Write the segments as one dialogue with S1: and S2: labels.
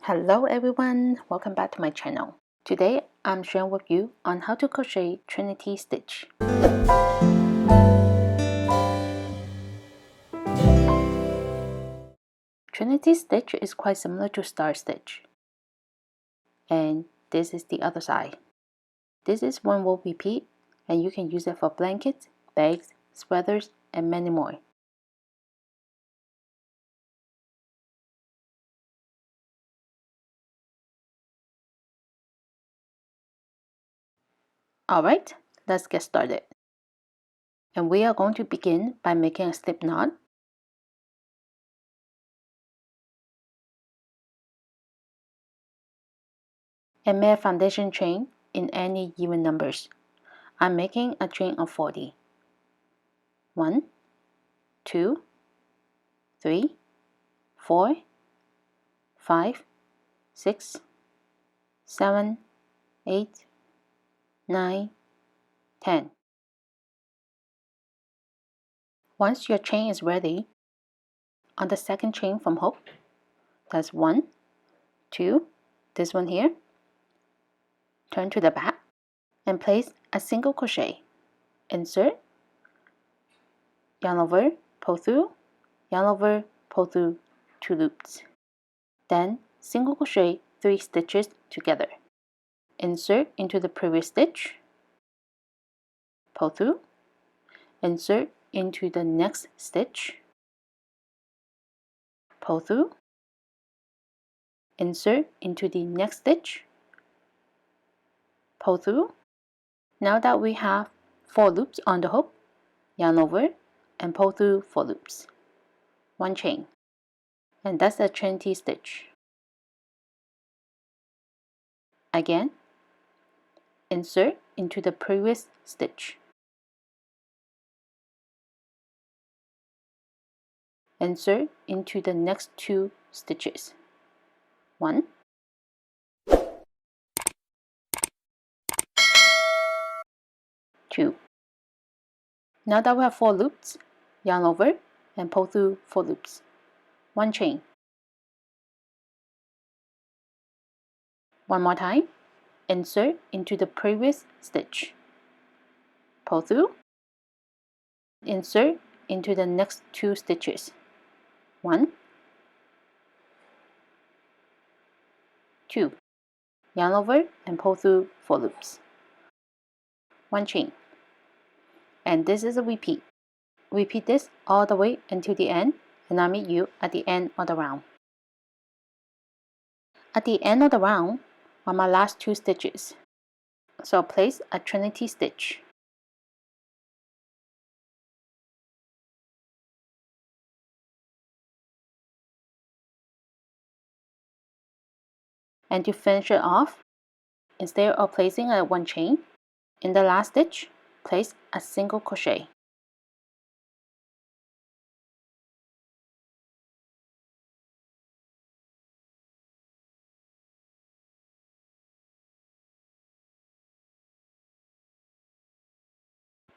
S1: Hello everyone, welcome back to my channel. Today I'm sharing with you on how to crochet Trinity Stitch. Trinity Stitch is quite similar to Star Stitch. And this is the other side. This is one row repeat and you can use it for blankets, bags, sweaters, and many more. Alright, let's get started. And we are going to begin by making a slip knot. And make a foundation chain in any even numbers. I'm making a chain of 40. 1, 2, 3, 4, 5, 6, 7, 8, 9, 10. Once your chain is ready, on the second chain from hook, that's 1, 2, this one here, turn to the back and place a single crochet. Insert, yarn over, pull through, yarn over, pull through 2 loops. Then single crochet 3 stitches together. Insert into the previous stitch, pull through, insert into the next stitch, pull through, insert into the next stitch, pull through. Now that we have 4 loops on the hook, yarn over and pull through 4 loops, 1 chain, and that's a Trinity stitch. Again, insert into the previous stitch, insert into the next 2 stitches, 1, 2. Now that we have 4 loops, yarn over and pull through 4 loops, 1 chain. One more time, insert into the previous stitch, pull through, insert into the next 2 stitches, 1, 2. Yarn over and pull through 4 loops, 1 chain. And this is a repeat. Repeat this all the way until the end, and I'll meet you at the end of the round. At the end of the round are my last 2 stitches. So place a Trinity stitch. And to finish it off, instead of placing a 1 chain, in the last stitch, place a single crochet.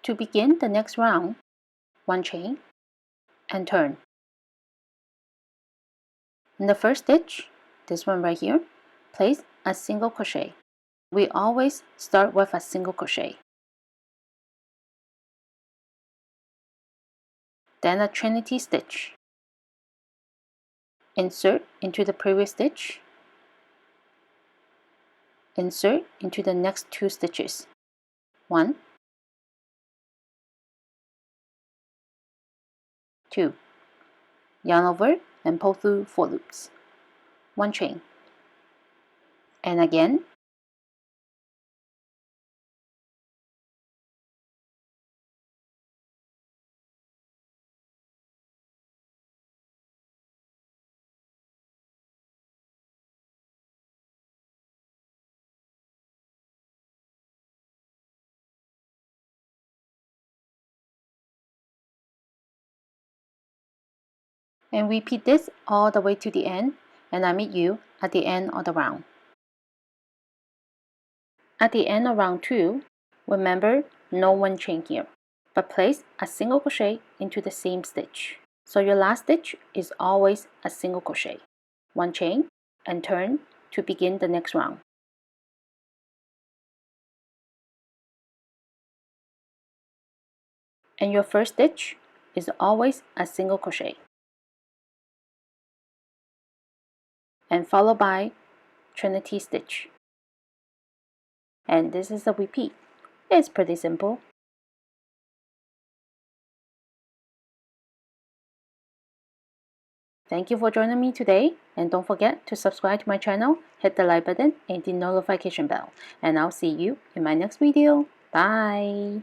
S1: To begin the next round, 1 chain and turn. In the first stitch, this one right here, place a single crochet. We always start with a single crochet. Then a Trinity stitch. Insert into the previous stitch. Insert into the next 2 stitches. 1, 2. Yarn over and pull through 4 loops, 1 chain. And again, and repeat this all the way to the end, and I'll meet you at the end of the round. At the end of round 2, remember no 1 chain here, but place a single crochet into the same stitch. So your last stitch is always a single crochet, 1 chain, and turn to begin the next round. And your first stitch is always a single crochet, and followed by Trinity Stitch. And this is a repeat. It's pretty simple. Thank you for joining me today, and don't forget to subscribe to my channel, hit the like button and the notification bell, and I'll see you in my next video. Bye!